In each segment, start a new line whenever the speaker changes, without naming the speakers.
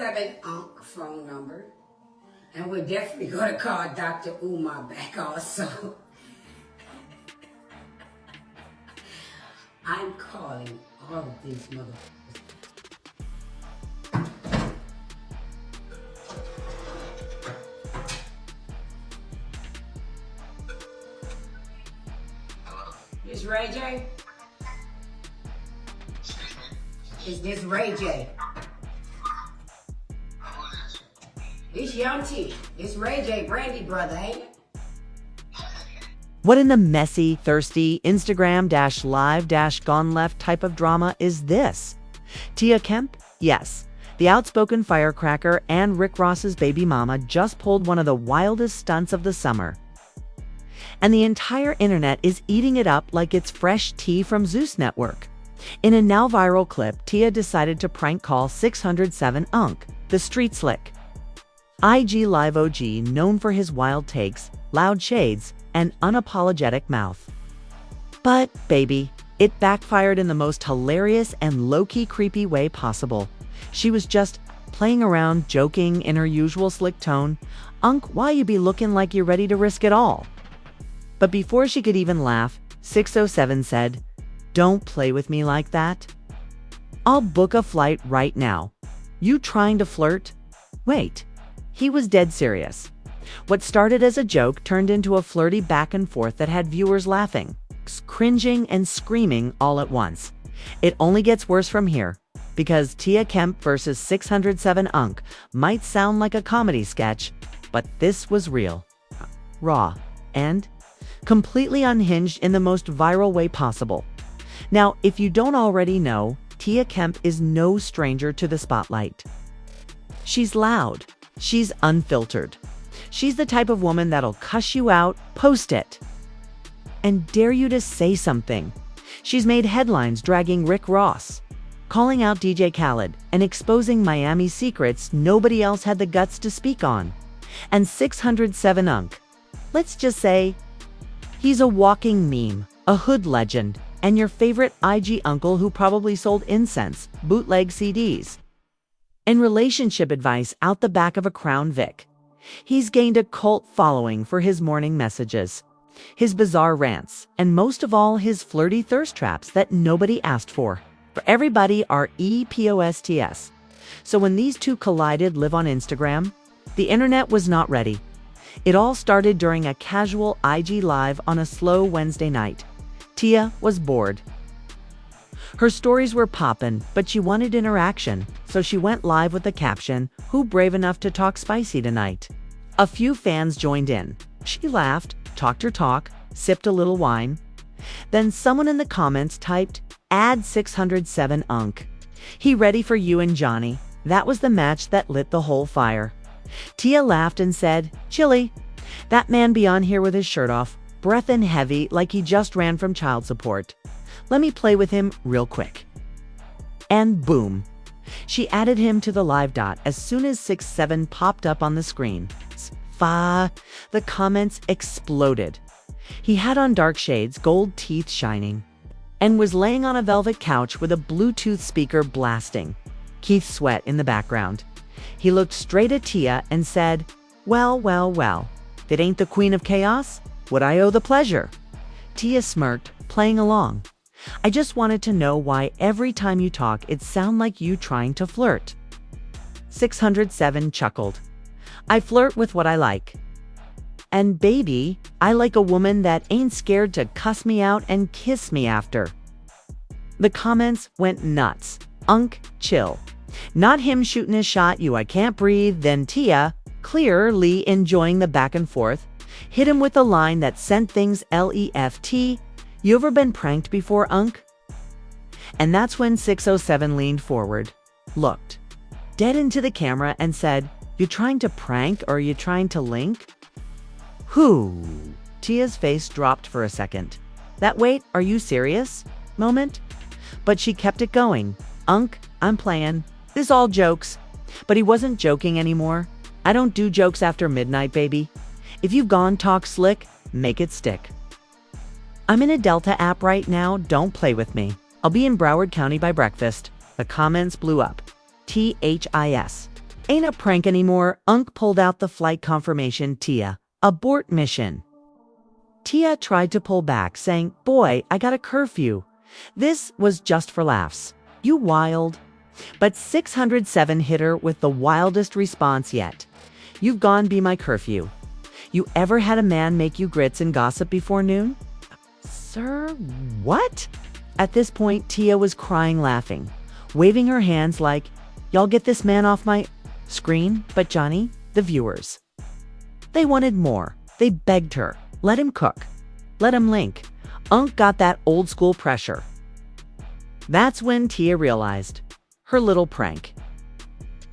grabbing Unc phone number, and we're definitely going to call Dr. Umar back also. I'm calling all of these motherfuckers. This Ray J? Is this Ray J? It's Young T. It's Ray J, Brandy brother, ain't it?
What in the messy, thirsty, Instagram-live-gone left type of drama is this? Tia Kemp? Yes. The outspoken firecracker and Rick Ross's baby mama just pulled one of the wildest stunts of the summer. And the entire internet is eating it up like it's fresh tea from Zeus Network. In a now viral clip, Tia decided to prank call 607 Unc, the street slick IG Live OG known for his wild takes, loud shades, and unapologetic mouth. But, baby, it backfired in the most hilarious and low-key creepy way possible. She was just playing around, joking in her usual slick tone. Unc, why you be looking like you're ready to risk it all? But before she could even laugh, 607 said, "Don't play with me like that. I'll book a flight right now. You trying to flirt?" Wait, he was dead serious. What started as a joke turned into a flirty back and forth that had viewers laughing, cringing, and screaming all at once. It only gets worse from here, because Tia Kemp versus 607 Unc might sound like a comedy sketch, but this was real, raw, and completely unhinged in the most viral way possible. Now, if you don't already know, Tia Kemp is no stranger to the spotlight. She's loud. She's unfiltered. She's the type of woman that'll cuss you out, post it, and dare you to say something. She's made headlines dragging Rick Ross, calling out DJ Khaled, and exposing Miami secrets nobody else had the guts to speak on. And 607 Unc, let's just say, he's a walking meme, a hood legend, and your favorite IG uncle who probably sold incense, bootleg CDs, and relationship advice out the back of a Crown Vic. He's gained a cult following for his morning messages, his bizarre rants, and most of all, his flirty thirst traps that nobody asked for. For everybody are EPOSTS. So when these two collided live on Instagram, the internet was not ready. It all started during a casual IG Live on a slow Wednesday night. Tia was bored. Her stories were poppin', but she wanted interaction, so she went live with the caption, "Who brave enough to talk spicy tonight?" A few fans joined in. She laughed, talked her talk, sipped a little wine. Then someone in the comments typed, "Add 607 Unc. He ready for you and Johnny." That was the match that lit the whole fire. Tia laughed and said, "Chilly. That man be on here with his shirt off, breathin' heavy like he just ran from child support. Let me play with him real quick." And boom. She added him to the live dot as soon as 6-7 popped up on the screen. The comments exploded. He had on dark shades, gold teeth shining, and was laying on a velvet couch with a Bluetooth speaker blasting. Keith Sweat in the background. He looked straight at Tia and said, well, that ain't the queen of chaos? Would I owe the pleasure?" Tia smirked, playing along. "I just wanted to know why every time you talk it sound like you trying to flirt." 607 chuckled. "I flirt with what I like. And baby, I like a woman that ain't scared to cuss me out and kiss me after." The comments went nuts. Unc, chill. Not him shooting his shot, "You, I can't breathe." Then Tia, clearly enjoying the back and forth, hit him with a line that sent things left. "You ever been pranked before, Unc?" And that's when 607 leaned forward, looked dead into the camera and said, "You trying to prank or are you trying to link?" Whew. Tia's face dropped for a second. That "wait, are you serious?" moment. But she kept it going. "Unc, I'm playing. This all jokes." But he wasn't joking anymore. "I don't do jokes after midnight, baby. If you've gone talk slick, make it stick. I'm in a Delta app right now, don't play with me. I'll be in Broward County by breakfast." The comments blew up. THIS. Ain't a prank anymore. Unc pulled out the flight confirmation. Tia, abort mission. Tia tried to pull back, saying, "Boy, I got a curfew. This was just for laughs. You wild." But 607 hit her with the wildest response yet. "You've gone be my curfew. You ever had a man make you grits and gossip before noon?" "Sir, what?" At this point, Tia was crying laughing, waving her hands like, "Y'all get this man off my screen." But Johnny, the viewers, they wanted more. They begged her, let him cook, let him link. Unc got that old school pressure. That's when Tia realized her little prank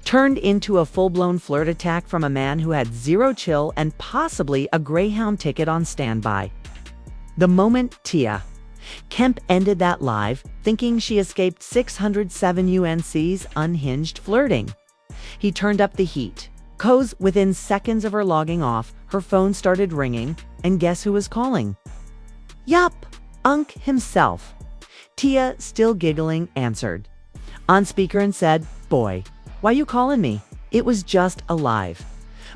turned into a full-blown flirt attack from a man who had zero chill and possibly a Greyhound ticket on standby. The moment Kemp ended that live, thinking she escaped 607 UNC's unhinged flirting. He turned up the heat. 'Cause within seconds of her logging off, her phone started ringing, and guess who was calling? Yup, Unc himself. Tia, still giggling, answered on speaker and said, "Boy, why you calling me? It was just a live."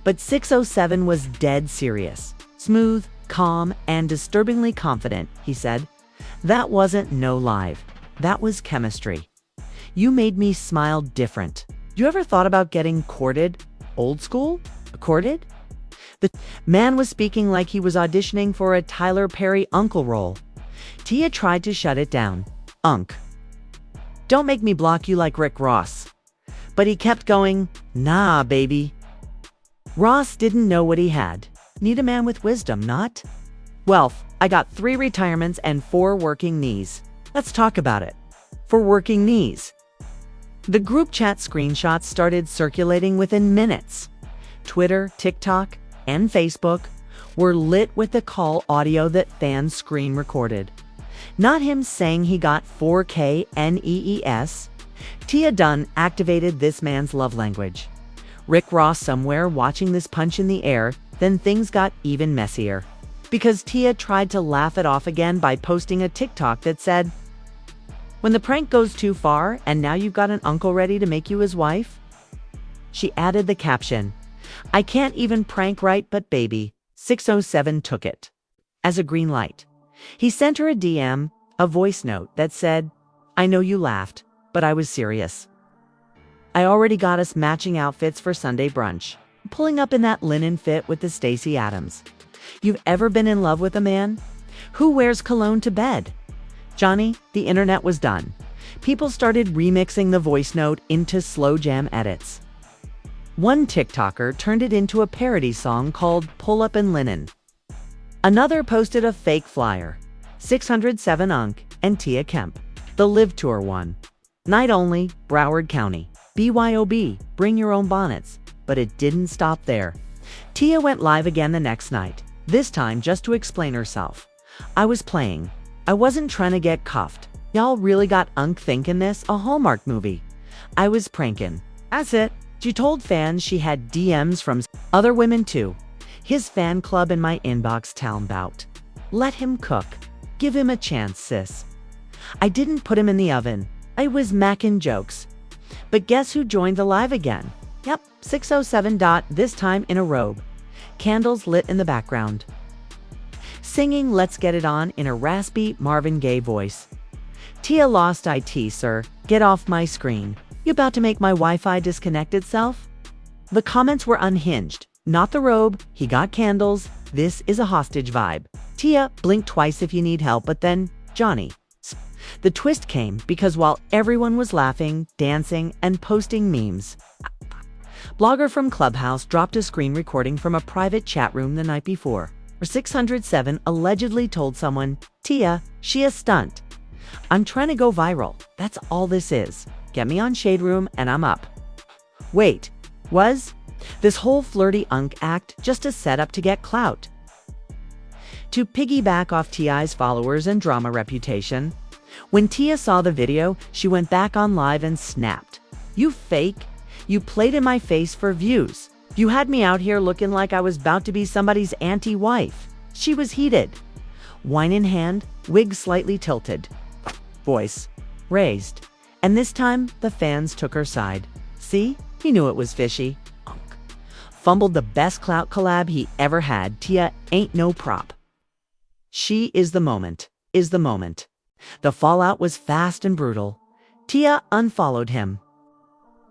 But 607 was dead serious. Smooth, calm, and disturbingly confident, he said. "That wasn't no live. That was chemistry. You made me smile different. You ever thought about getting courted? Old school? Courted?" The man was speaking like he was auditioning for a Tyler Perry uncle role. Tia tried to shut it down. "Unc, don't make me block you like Rick Ross." But he kept going, "Nah, baby." Ross didn't know what he had. Need a man with wisdom, not? "Well, I got 3 retirements and 4 working knees. Let's talk about it." For working knees. The group chat screenshots started circulating within minutes. Twitter, TikTok, and Facebook were lit with the call audio that fans screen recorded. Not him saying he got 4K NEES. Tia Dunn activated this man's love language. Rick Ross somewhere watching this punch in the air, then things got even messier. Because Tia tried to laugh it off again by posting a TikTok that said, "When the prank goes too far and now you've got an uncle ready to make you his wife?" She added the caption, "I can't even prank right, but baby, 607 took it." As a green light. He sent her a DM, a voice note that said, "I know you laughed, but I was serious. I already got us matching outfits for Sunday brunch. Pulling up in that linen fit with the Stacey Adams. You've ever been in love with a man? Who wears cologne to bed?" Johnny, the internet was done. People started remixing the voice note into slow jam edits. One TikToker turned it into a parody song called "Pull Up in Linen." Another posted a fake flyer. 607 Unc and Tia Kemp. The Live Tour one. Night only, Broward County. BYOB, bring your own bonnets. But it didn't stop there. Tia went live again the next night, this time just to explain herself. "I was playing. I wasn't trying to get cuffed. Y'all really got Unc thinking this a Hallmark movie. I was pranking. That's it." She told fans she had DMs from other women too. "His fan club in my inbox town bout. Let him cook. Give him a chance, sis. I didn't put him in the oven. I was macking jokes." But guess who joined the live again? Yep, 607. This time in a robe. Candles lit in the background. Singing "Let's Get It On" in a raspy Marvin Gaye voice. "Tia lost IT, sir. Get off my screen. You about to make my Wi-Fi disconnect itself?" The comments were unhinged. "Not the robe. He got candles. This is a hostage vibe. Tia, blink twice if you need help." But then, Johnny. The twist came because while everyone was laughing, dancing, and posting memes, blogger from Clubhouse dropped a screen recording from a private chat room the night before, where 607 allegedly told someone, "Tia, she a stunt. I'm trying to go viral. That's all this is. Get me on Shade Room and I'm up." Wait, was this whole flirty Unc act just a setup to get clout? To piggyback off T.I.'s followers and drama reputation, when Tia saw the video, she went back on live and snapped. "You fake. You played in my face for views. You had me out here looking like I was about to be somebody's auntie wife." She was heated. Wine in hand, wig slightly tilted. Voice raised. And this time, the fans took her side. "See? He knew it was fishy. Unk. Fumbled the best clout collab he ever had. Tia ain't no prop. She is the moment. The fallout was fast and brutal. Tia unfollowed him.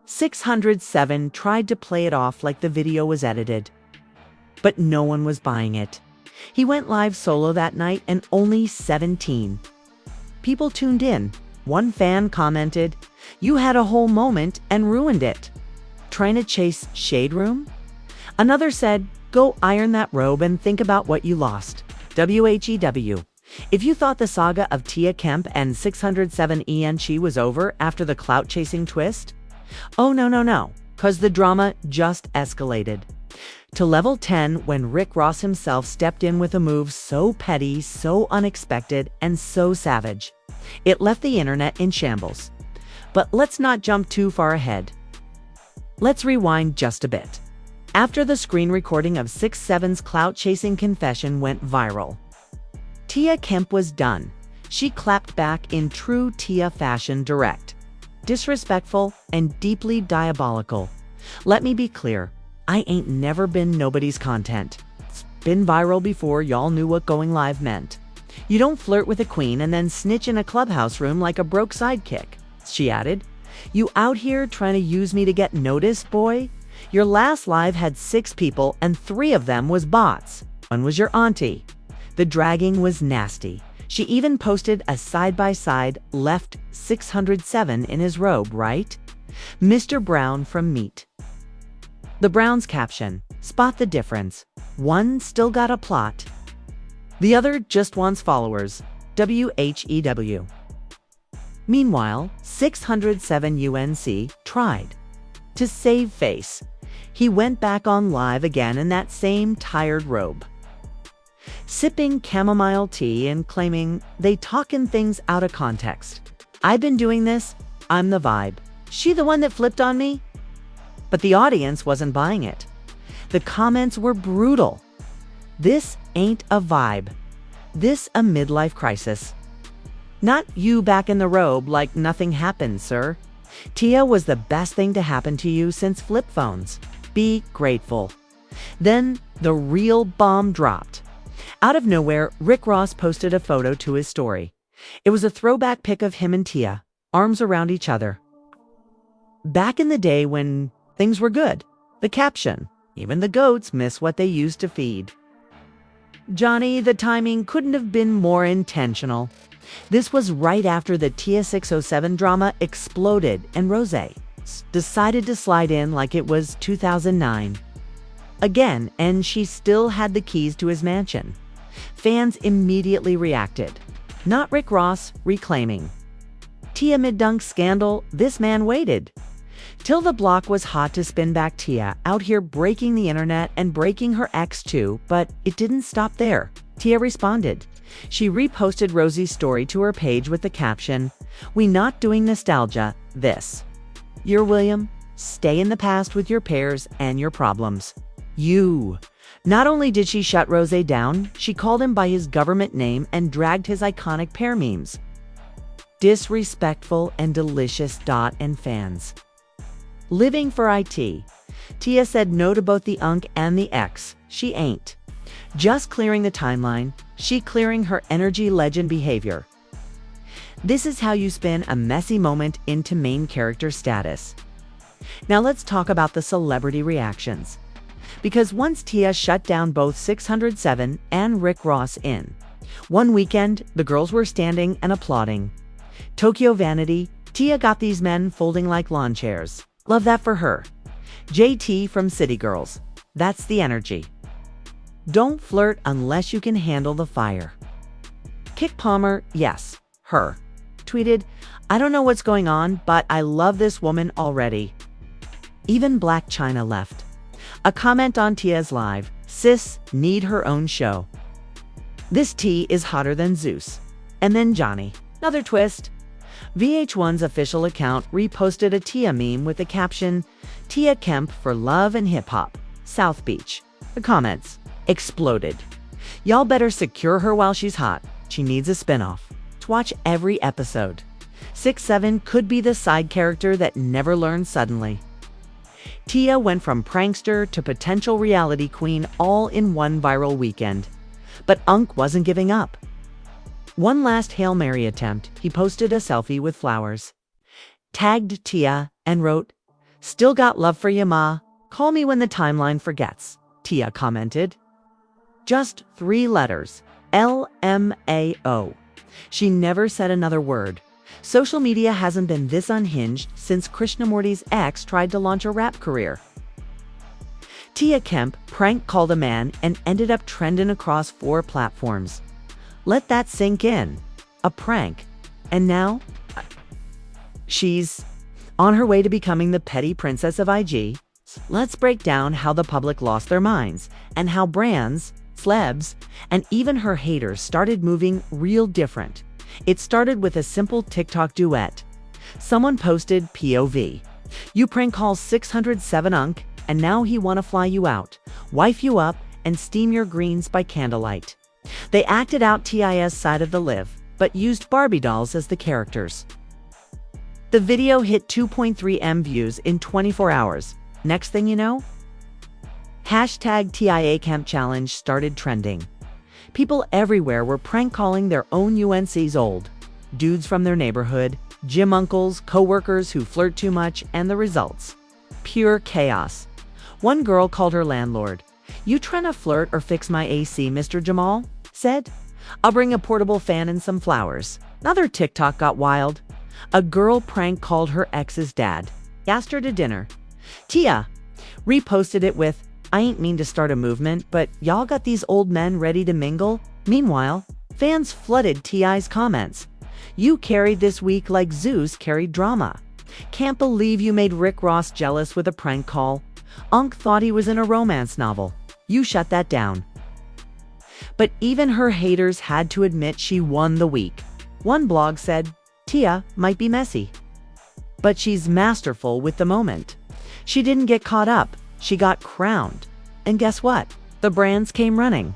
607 tried to play it off like the video was edited. But no one was buying it. He went live solo that night and only 17 people tuned in. One fan commented, "You had a whole moment and ruined it. Trying to chase Shade Room?" Another said, "Go iron that robe and think about what you lost." WHEW. If you thought the saga of Tia Kemp and 607 ENC was over after the clout-chasing twist, oh no, cause the drama just escalated. To level 10 when Rick Ross himself stepped in with a move so petty, so unexpected, and so savage. It left the internet in shambles. But let's not jump too far ahead. Let's rewind just a bit. After the screen recording of 6-7's clout-chasing confession went viral, Tia Kemp was done. She clapped back in true Tia fashion, direct, disrespectful, and deeply diabolical. Let me be clear, I ain't never been nobody's content. It's been viral before y'all knew what going live meant. You don't flirt with a queen and then snitch in a clubhouse room like a broke sidekick, she added. You out here trying to use me to get noticed, boy? Your last live had 6 people and 3 of them was bots. One was your auntie. The dragging was nasty. She even posted a side-by-side left 607 in his robe, right? Mr. Brown from Meat. The Brown's caption, spot the difference. One still got a plot. The other just wants followers. WHEW. Meanwhile, 607 UNC tried to save face. He went back on live again in that same tired robe, sipping chamomile tea and claiming they talking things out of context. I've been doing this. I'm the vibe. She the one that flipped on me? But the audience wasn't buying it. The comments were brutal. This ain't a vibe. This a midlife crisis. Not you back in the robe like nothing happened, sir. Tia was the best thing to happen to you since flip phones. Be grateful. Then the real bomb dropped. Out of nowhere, Rick Ross posted a photo to his story. It was a throwback pic of him and Tia, arms around each other. Back in the day when things were good. The caption, even the goats miss what they used to feed. Johnny, the timing couldn't have been more intentional. This was right after the Tia 607 drama exploded and Rosé decided to slide in like it was 2009. Again, and she still had the keys to his mansion. Fans immediately reacted. Not Rick Ross, reclaiming. Tia mid-dunk scandal, this man waited. Till the block was hot to spin back Tia, out here breaking the internet and breaking her ex too, but it didn't stop there. Tia responded. She reposted Rosie's story to her page with the caption, "We not doing nostalgia, this. You're William, stay in the past with your pairs and your problems." You. Not only did she shut Rosé down, she called him by his government name and dragged his iconic pair memes. Disrespectful and delicious. And fans. Living for IT. Tia said no to both the unk and the ex. She ain't just clearing the timeline, she clearing her energy legend behavior. This is how you spin a messy moment into main character status. Now let's talk about the celebrity reactions. Because once Tia shut down both 607 and Rick Ross in one weekend, the girls were standing and applauding. Tokyo Vanity, Tia got these men folding like lawn chairs. Love that for her. JT from City Girls. That's the energy. Don't flirt unless you can handle the fire. Kick Palmer, yes, her, tweeted, "I don't know what's going on, but I love this woman already." Even Black China left. A comment on Tia's live, "Sis, need her own show. This tea is hotter than Zeus." And then Johnny. Another twist. VH1's official account reposted a Tia meme with the caption, "Tia Kemp for love and hip-hop, South Beach." The comments exploded. Y'all better secure her while she's hot. She needs a spinoff. To watch every episode. 6-7 could be the side character that never learns suddenly. Tia went from prankster to potential reality queen all in one viral weekend. But Unc wasn't giving up. One last Hail Mary attempt, he posted a selfie with flowers, tagged Tia, and wrote, "Still got love for ya, ma. Call me when the timeline forgets," Tia commented. Just 3 letters, LMAO. She never said another word. Social media hasn't been this unhinged since Krishnamurti's ex tried to launch a rap career. Tia Kemp prank called a man and ended up trending across 4 platforms. Let that sink in. A prank. And now, she's on her way to becoming the petty princess of IG. Let's break down how the public lost their minds and how brands, celebs, and even her haters started moving real different. It started with a simple TikTok duet. Someone posted POV. You prank call 607 Unc, and now he wanna fly you out, wife you up, and steam your greens by candlelight. They acted out TI's side of the live, but used Barbie dolls as the characters. The video hit 2.3 M views in 24 hours. Next thing you know, hashtag TIA Kemp Challenge started trending. People everywhere were prank calling their own UNC's old dudes from their neighborhood, gym uncles, co-workers who flirt too much, and the results: pure chaos. One girl called her landlord. "You tryna flirt or fix my AC, Mr. Jamal?" said. "I'll bring a portable fan and some flowers." Another TikTok got wild. A girl prank called her ex's dad, asked her to dinner. Tia reposted it with, "I ain't mean to start a movement, but y'all got these old men ready to mingle?" Meanwhile, fans flooded Ti's comments. "You carried this week like Zeus carried drama. Can't believe you made Rick Ross jealous with a prank call. Unc thought he was in a romance novel. You shut that down." But even her haters had to admit she won the week. One blog said, "Tia might be messy, but she's masterful with the moment." She didn't get caught up. She got crowned. And guess what? The brands came running.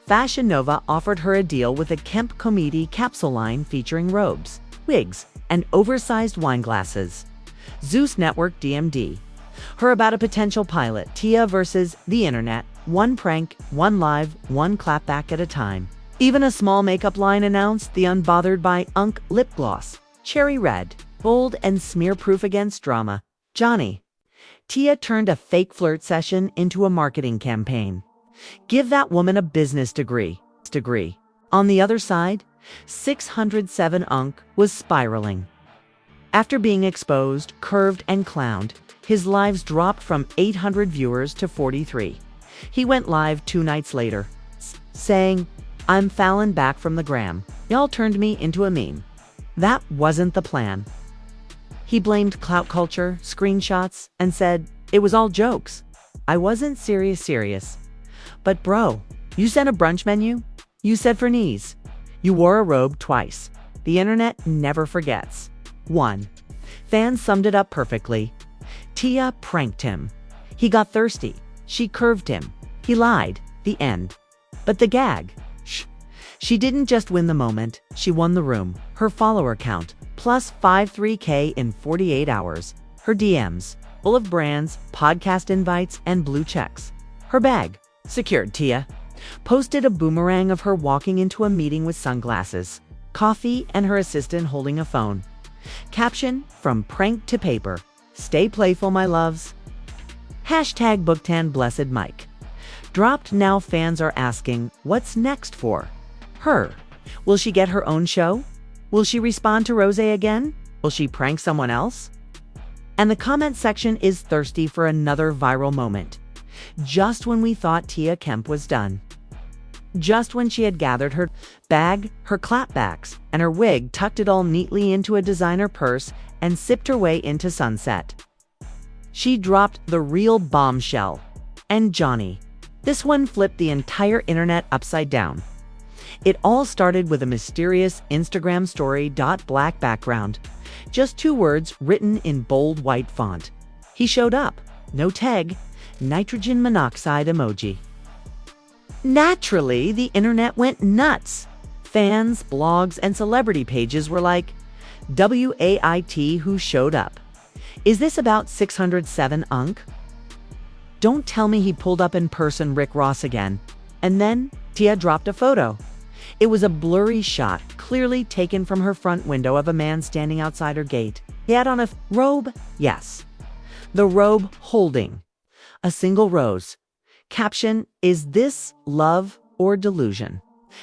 Fashion Nova offered her a deal with a Kemp Comedy capsule line featuring robes, wigs, and oversized wine glasses. Zeus Network DM'd her about a potential pilot, Tia versus the internet, one prank, one live, one clapback at a time. Even a small makeup line announced the unbothered by Unc lip gloss, cherry red, bold and smear-proof against drama. Johnny. Tia turned a fake flirt session into a marketing campaign. Give that woman a business degree. On the other side, 607 Unc was spiraling. After being exposed, curved, and clowned, his lives dropped from 800 viewers to 43. He went live 2 nights later, saying, "I'm Fallon back from the gram. Y'all turned me into a meme." That wasn't the plan. He blamed clout culture, screenshots, and said, "It was all jokes. I wasn't serious. But bro, you sent a brunch menu? You said for knees. You wore a robe twice. The internet never forgets." 1. Fans summed it up perfectly. Tia pranked him. He got thirsty. She curved him. He lied. The end. But the gag. She didn't just win the moment, she won the room. Her follower count, plus 53K in 48 hours. Her DMs, full of brands, podcast invites, and blue checks. Her bag, secured. Tia posted a boomerang of her walking into a meeting with sunglasses, coffee, and her assistant holding a phone. Caption, "From prank to paper. Stay playful, my loves." Hashtag Booktan Blessed Mike. Dropped. Now fans are asking, what's next for her? Will she get her own show? Will she respond to Rose again? Will she prank someone else? And the comment section is thirsty for another viral moment. Just when we thought Tia Kemp was done. Just when she had gathered her bag, her clapbacks, and her wig, tucked it all neatly into a designer purse, and sipped her way into sunset, she dropped the real bombshell. And Johnny. This one flipped the entire internet upside down. It all started with a mysterious Instagram story. Black background. Just 2 words written in bold white font. He showed up. No tag. Nitrogen monoxide emoji. Naturally, the internet went nuts. Fans, blogs, and celebrity pages were like, WAIT, who showed up? Is this about 607 Unk? Don't tell me he pulled up in person Rick Ross again. And then Tia dropped a photo. It was a blurry shot, clearly taken from her front window of a man standing outside her gate. He had on a robe, yes. The robe holding a single rose. Caption, is this love or delusion?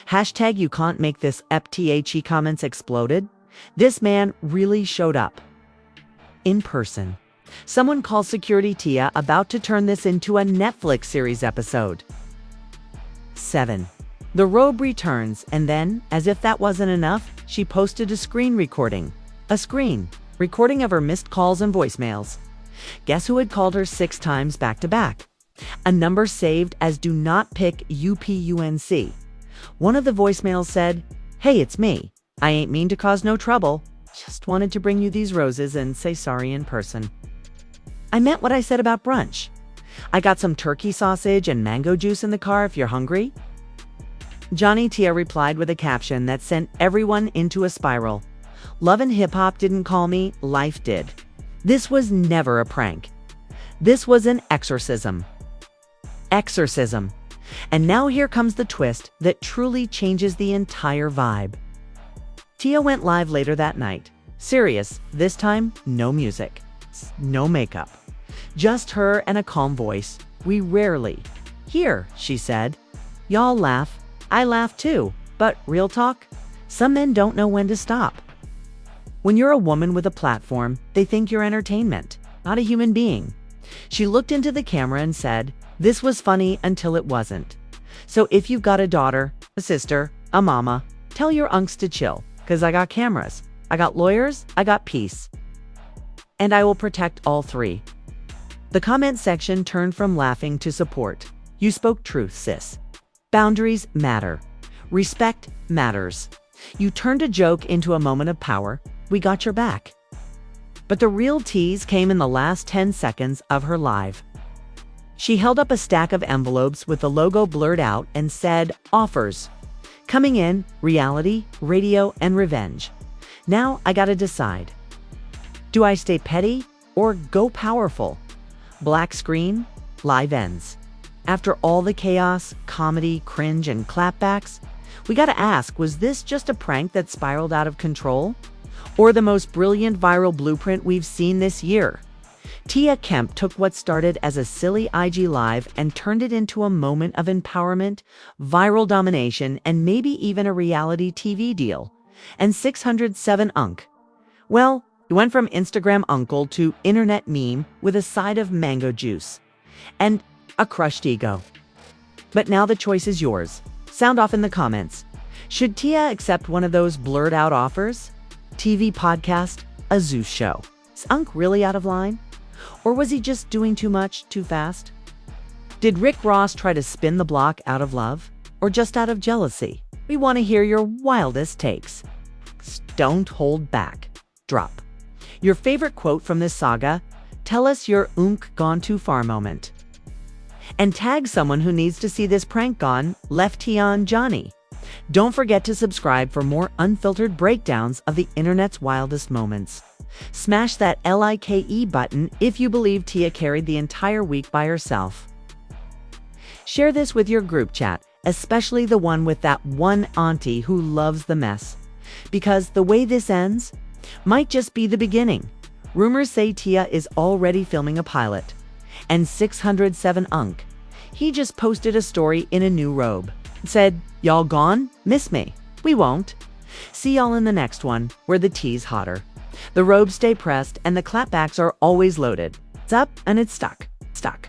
Hashtag you can't make this FTHE comments exploded. This man really showed up. In person. Someone calls security Tia about to turn this into a Netflix series episode. 7. The robe returns, and then, as if that wasn't enough, she posted a screen recording. A screen recording of her missed calls and voicemails. Guess who had called her 6 times back to back? A number saved as do not pick UPUNC. One of the voicemails said, "Hey, it's me. I ain't mean to cause no trouble. Just wanted to bring you these roses and say sorry in person. I meant what I said about brunch. I got some turkey sausage and mango juice in the car if you're hungry." Johnny Tia replied with a caption that sent everyone into a spiral. Love and Hip Hop didn't call me, life did. This was never a prank. This was an exorcism. Exorcism. And now here comes the twist that truly changes the entire vibe. Tia went live later that night. Serious, this time no music, no makeup. Just her and a calm voice. We rarely hear, she said. Y'all laugh. I laugh too. But real talk, some men don't know when to stop. When you're a woman with a platform, they think you're entertainment, not a human being. She looked into the camera and said, "This was funny until it wasn't. So if you've got a daughter, a sister, a mama, tell your unks to chill, 'cause I got cameras, I got lawyers, I got peace. And I will protect all 3. The comment section turned from laughing to support. You spoke truth, sis. Boundaries matter. Respect matters. You turned a joke into a moment of power. We got your back. But the real tease came in the last 10 seconds of her live. She held up a stack of envelopes with the logo blurred out and said, offers. Coming in, reality, radio, and revenge. Now I gotta decide. Do I stay petty or go powerful? Black screen, live ends. After all the chaos, comedy, cringe, and clapbacks, we gotta ask, was this just a prank that spiraled out of control? Or the most brilliant viral blueprint we've seen this year? Tia Kemp took what started as a silly IG Live and turned it into a moment of empowerment, viral domination, and maybe even a reality TV deal. And 607 Unk. Well, it went from Instagram uncle to internet meme with a side of mango juice. And a crushed ego. But now the choice is yours. Sound off in the comments. Should Tia accept one of those blurred out offers? TV podcast, a Zeus show. Is Unk really out of line? Or was he just doing too much, too fast? Did Rick Ross try to spin the block out of love? Or just out of jealousy? We want to hear your wildest takes. Don't hold back. Drop your favorite quote from this saga. Tell us your Unk gone too far moment. And tag someone who needs to see this prank gone, left on Johnny. Don't forget to subscribe for more unfiltered breakdowns of the internet's wildest moments. Smash that LIKE button if you believe Tia carried the entire week by herself. Share this with your group chat, especially the one with that one auntie who loves the mess. Because the way this ends might just be the beginning. Rumors say Tia is already filming a pilot. And 607 Unk. He just posted a story in a new robe. Said, y'all gone? Miss me? We won't. See y'all in the next one, where the tea's hotter. The robes stay pressed and the clapbacks are always loaded. It's up and it's stuck. Stuck.